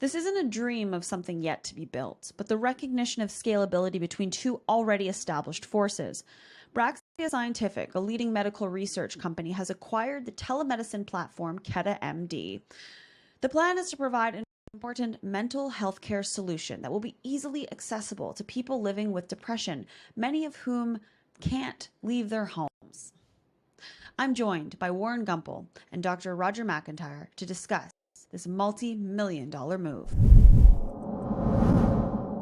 This isn't a dream of something yet to be built, but the recognition of scalability between two already established forces. Braxia Scientific, a leading medical research company, has acquired the telemedicine platform KetaMD. The plan is to provide an important mental health care solution that will be easily accessible to people living with depression, many of whom can't leave their homes. I'm joined by Warren Gumpel and Dr. Roger McIntyre to discuss this multi-million-dollar move.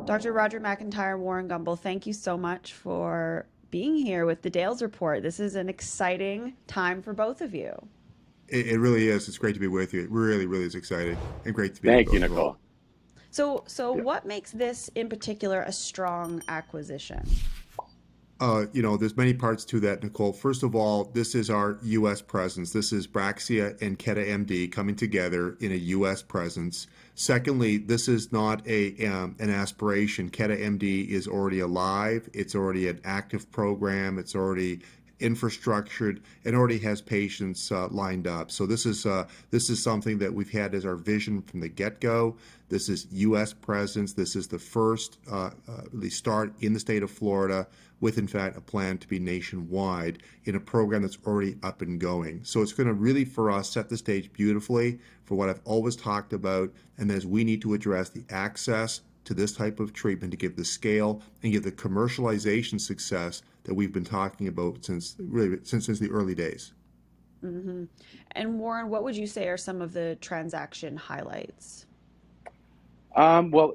Dr. Roger McIntyre, Warren Gumpel, thank you so much for being here with the Dales Report. This is an exciting time for both of you. It really is. It's great to be with you. It really, really is exciting and great to be Thank with you, both of you all. Nicole. So what makes this in particular a strong acquisition? There's many parts to that, Nicole. First of all, this is our U.S. presence. This is Braxia and KetaMD coming together in a U.S. presence. Secondly, this is not an aspiration. KetaMD is already alive. It's already an active program. It's already infrastructured and already has patients lined up. So this is something that we've had as our vision from the get-go. This is U.S. presence. This is the first really start in the state of Florida with, in fact, a plan to be nationwide in a program that's already up and going. So it's going to really, for us, set the stage beautifully for what I've always talked about, and as we need to address the access to this type of treatment to give the scale and give the commercialization success that we've been talking about since the early days. Mm-hmm. And Warren, what would you say are some of the transaction highlights? Well,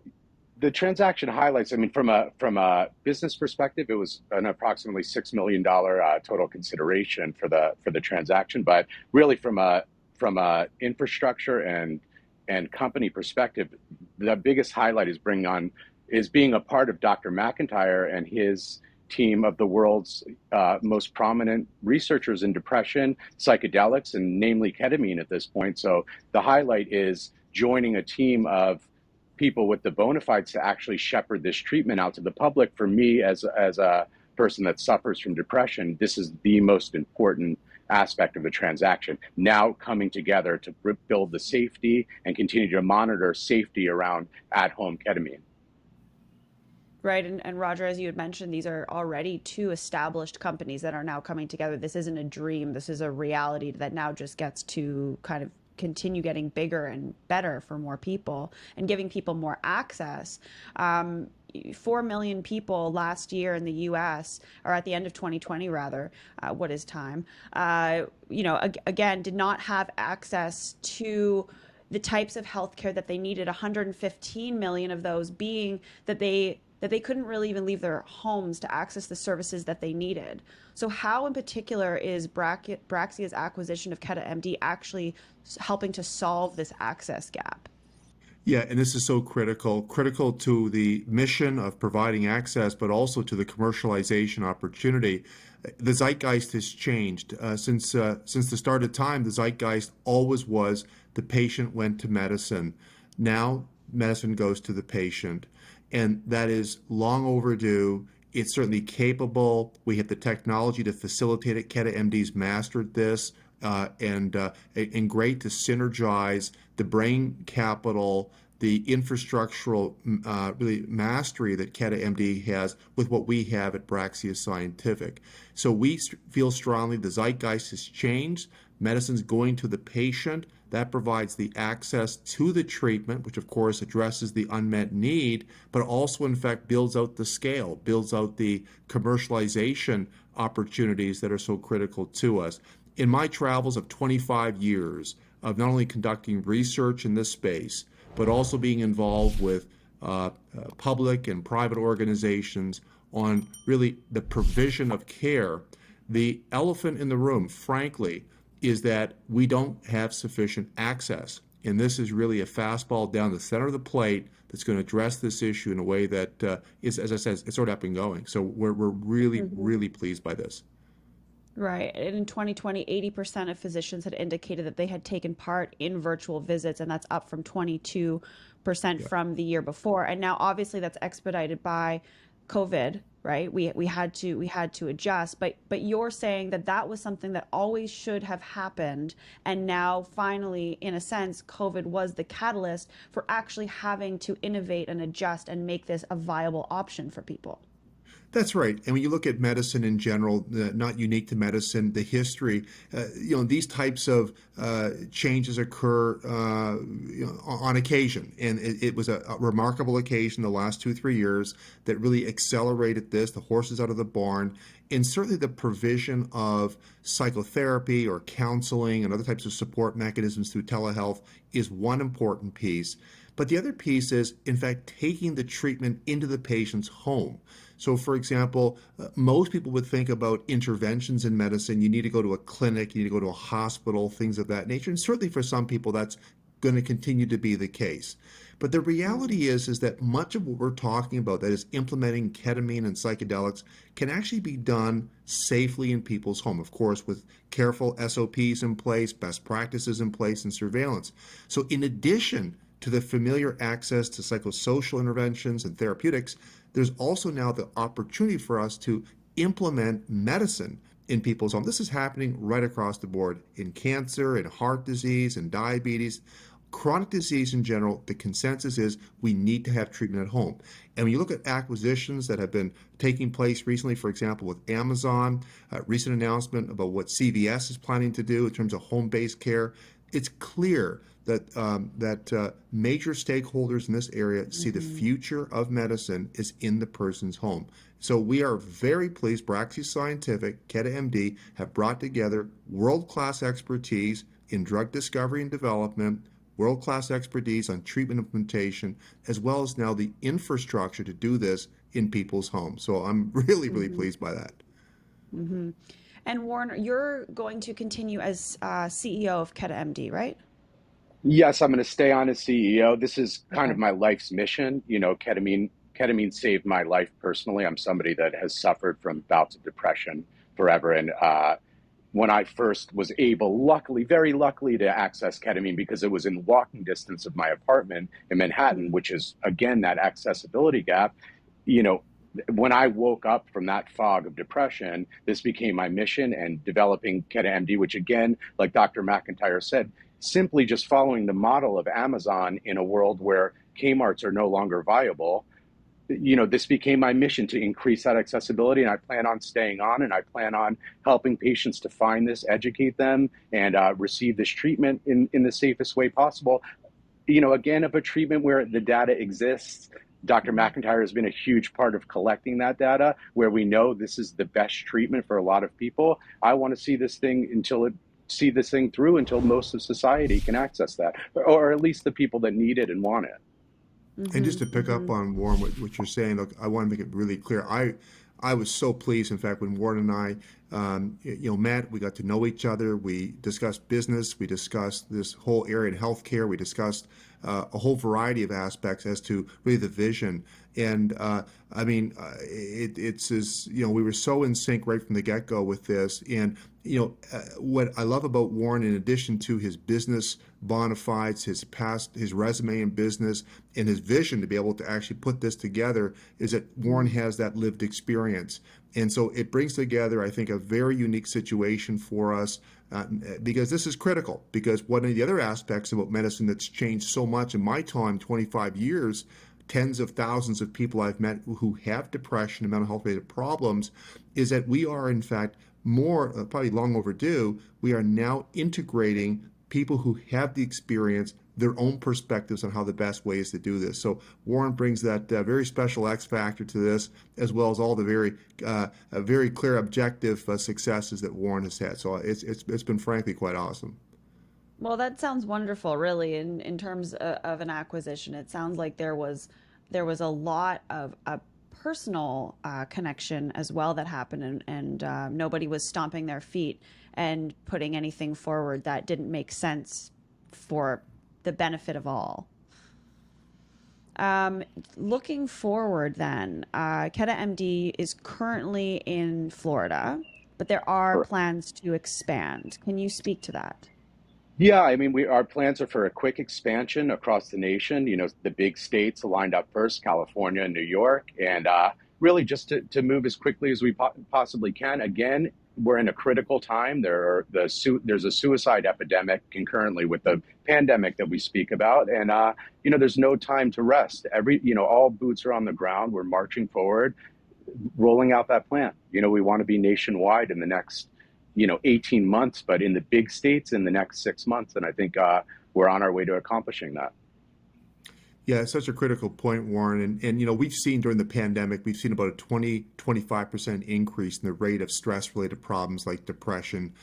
the transaction highlights, I mean, from a business perspective, it was an approximately $6 million total consideration for the transaction. But really, from a infrastructure and company perspective, the biggest highlight is being a part of Dr. McIntyre and his team of the world's most prominent researchers in depression, psychedelics, and namely ketamine at this point. So the highlight is joining a team of people with the bona fides to actually shepherd this treatment out to the public. For me, as a person that suffers from depression, this is the most important aspect of the transaction. Now coming together to build the safety and continue to monitor safety around at-home ketamine. Right. And Roger, as you had mentioned, these are already two established companies that are now coming together. This isn't a dream. This is a reality that now just gets to kind of continue getting bigger and better for more people and giving people more access. 4 million people last year in the US, or at the end of 2020 rather, what is time, again, did not have access to the types of healthcare that they needed. 115 million of those being that they couldn't really even leave their homes to access the services that they needed. So how in particular is Braxia's acquisition of KetaMD actually helping to solve this access gap? Yeah, and this is so critical to the mission of providing access, but also to the commercialization opportunity. The zeitgeist has changed. Since the start of time, the zeitgeist always was the patient went to medicine. Now medicine goes to the patient. And that is long overdue. It's certainly capable. We have the technology to facilitate it. KetaMD's mastered this, and great to synergize the brain capital, the infrastructural really mastery that KetaMD has with what we have at Braxia Scientific. So we feel strongly the zeitgeist has changed. Medicine's going to the patient. That provides the access to the treatment, which of course addresses the unmet need, but also in fact builds out the scale, builds out the commercialization opportunities that are so critical to us. In my travels of 25 years of not only conducting research in this space, but also being involved with public and private organizations on really the provision of care, the elephant in the room, frankly, is that we don't have sufficient access. And this is really a fastball down the center of the plate that's going to address this issue in a way that is, as I said, it's sort of up and going. So we're really, really pleased by this. Right. And in 2020, 80% of physicians had indicated that they had taken part in virtual visits, and that's up from 22% from the year before. And now, obviously, that's expedited by COVID, right? We had to adjust, but you're saying that that was something that always should have happened, and now finally, in a sense, COVID was the catalyst for actually having to innovate and adjust and make this a viable option for people. That's right. And when you look at medicine in general, not unique to medicine, the history, these types of changes occur on occasion. And it was a remarkable occasion the last 2, 3 years that really accelerated this, the horses out of the barn. And certainly the provision of psychotherapy or counseling and other types of support mechanisms through telehealth is one important piece. But the other piece is, in fact, taking the treatment into the patient's home. So, for example, most people would think about interventions in medicine. You need to go to a clinic, you need to go to a hospital, things of that nature. And certainly for some people, that's going to continue to be the case. But the reality is that much of what we're talking about, that is implementing ketamine and psychedelics, can actually be done safely in people's home, of course, with careful SOPs in place, best practices in place, and surveillance. So in addition to the familiar access to psychosocial interventions and therapeutics, there's also now the opportunity for us to implement medicine in people's homes. This is happening right across the board in cancer, in heart disease, in diabetes, chronic disease in general. The consensus is we need to have treatment at home. And when you look at acquisitions that have been taking place recently, for example, with Amazon, a recent announcement about what CVS is planning to do in terms of home-based care, it's clear that major stakeholders in this area see the future of medicine is in the person's home. So we are very pleased. Braxia Scientific, KetaMD, have brought together world-class expertise in drug discovery and development, world-class expertise on treatment implementation, as well as now the infrastructure to do this in people's homes. So I'm really, really pleased by that. Mm-hmm. And Warren, you're going to continue as CEO of KetaMD, right? Yes, I'm going to stay on as CEO. This is kind of Okay. my life's mission. Ketamine saved my life personally. I'm somebody that has suffered from bouts of depression forever. And when I first was able, luckily, very luckily, to access ketamine because it was in walking distance of my apartment in Manhattan, which is, again, that accessibility gap, you know, when I woke up from that fog of depression, this became my mission, and developing KetaMD, which again, like Dr. McIntyre said, simply just following the model of Amazon in a world where Kmart's are no longer viable. This became my mission to increase that accessibility, and I plan on staying on, and I plan on helping patients to find this, educate them, and receive this treatment in the safest way possible. Again, of a treatment where the data exists. Dr. McIntyre has been a huge part of collecting that data, where we know this is the best treatment for a lot of people. I want to see this thing through until most of society can access that, or at least the people that need it and want it. And Mm-hmm. just to pick up Mm-hmm. on Warren, what you're saying, look, I want to make it really clear. I was so pleased, in fact, when Warren and I, met. We got to know each other. We discussed business. We discussed this whole area in healthcare. We discussed a whole variety of aspects as to really the vision. And it's as we were so in sync right from the get-go with this. And what I love about Warren, in addition to his business bona fides, his resume in business, and his vision to be able to actually put this together, is that Warren has that lived experience. And so it brings together, I think, a very unique situation for us, because this is critical. Because one of the other aspects about medicine that's changed so much in my time, 25 years, tens of thousands of people I've met who have depression and mental health related problems, is that we are, in fact, more, probably long overdue, we are now integrating people who have the experience, their own perspectives on how the best way is to do this. So Warren brings that very special X factor to this, as well as all the very clear objective successes that Warren has had. So it's been frankly quite awesome. Well, that sounds wonderful, really, in terms of an acquisition. It sounds like there was a lot of a personal connection as well that happened, and nobody was stomping their feet and putting anything forward that didn't make sense for the benefit of all. Looking forward, then, KetaMD is currently in Florida, but there are plans to expand. Can you speak to that? Yeah, I mean, our plans are for a quick expansion across the nation. The big states lined up first, California and New York, and really just to move as quickly as we possibly can. Again, we're in a critical time. There's a suicide epidemic concurrently with the pandemic that we speak about, and there's no time to rest. All boots are on the ground. We're marching forward, rolling out that plan. We want to be nationwide in the next 18 months, but in the big states in the next 6 months, and I think we're on our way to accomplishing that. Yeah, it's such a critical point, Warren. And we've seen during the pandemic, we've seen about a 25% increase in the rate of stress-related problems like depression.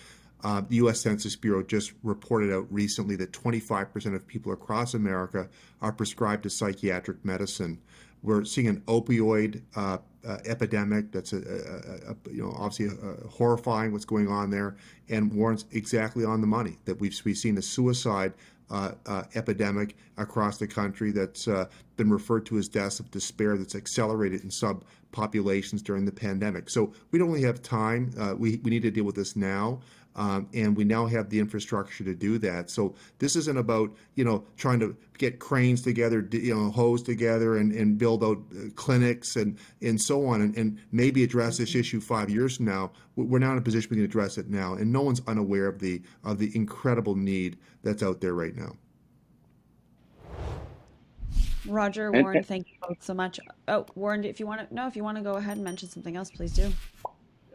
The U.S. Census Bureau just reported out recently that 25% of people across America are prescribed a psychiatric medicine. We're seeing an opioid epidemic that's obviously horrifying what's going on there. And Warren's exactly on the money, that we've seen a suicide epidemic across the country that's been referred to as deaths of despair that's accelerated in subpopulations during the pandemic. So we don't really have time. We need to deal with this now. And we now have the infrastructure to do that. So this isn't about, trying to get cranes together, hose together and build out clinics and so on, and maybe address this issue 5 years from now. We're now in a position we can address it now, and no one's unaware of the incredible need that's out there right now. Roger, Warren, thank you both so much. Oh, Warren, if you want to go ahead and mention something else, please do.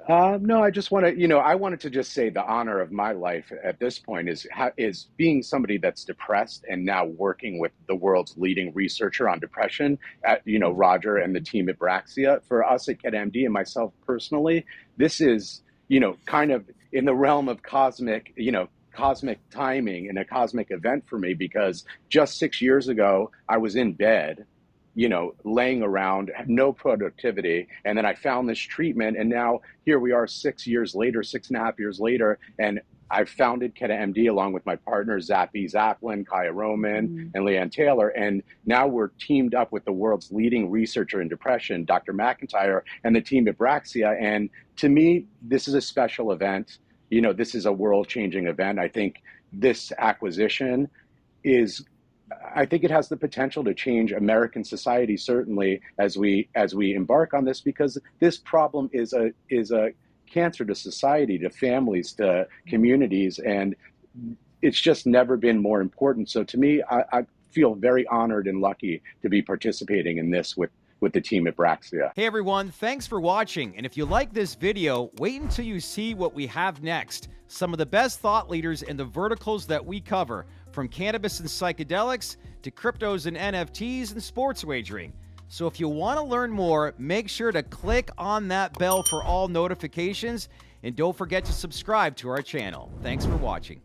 No, I just want to, I wanted to just say the honor of my life at this point is being somebody that's depressed and now working with the world's leading researcher on depression Roger and the team at Braxia. For us at KetaMD and myself personally, this is, kind of in the realm of cosmic timing and a cosmic event for me, because just 6 years ago, I was in bed, laying around, had no productivity. And then I found this treatment. And now here we are 6 years later, 6.5 years later. And I founded KetaMD along with my partners, Zappy Zaplin, Kaya Roman, and Leanne Taylor. And now we're teamed up with the world's leading researcher in depression, Dr. McIntyre, and the team at Braxia. And to me, this is a special event. This is a world-changing event. I think this acquisition I think it has the potential to change American society, certainly as we embark on this, because this problem is a cancer to society, to families, to communities, and it's just never been more important. So to me, I feel very honored and lucky to be participating in this with the team at Braxia. Hey everyone, thanks for watching. And if you like this video, wait until you see what we have next. Some of the best thought leaders in the verticals that we cover, from cannabis and psychedelics to cryptos and NFTs and sports wagering. So if you want to learn more, make sure to click on that bell for all notifications, and don't forget to subscribe to our channel. Thanks for watching.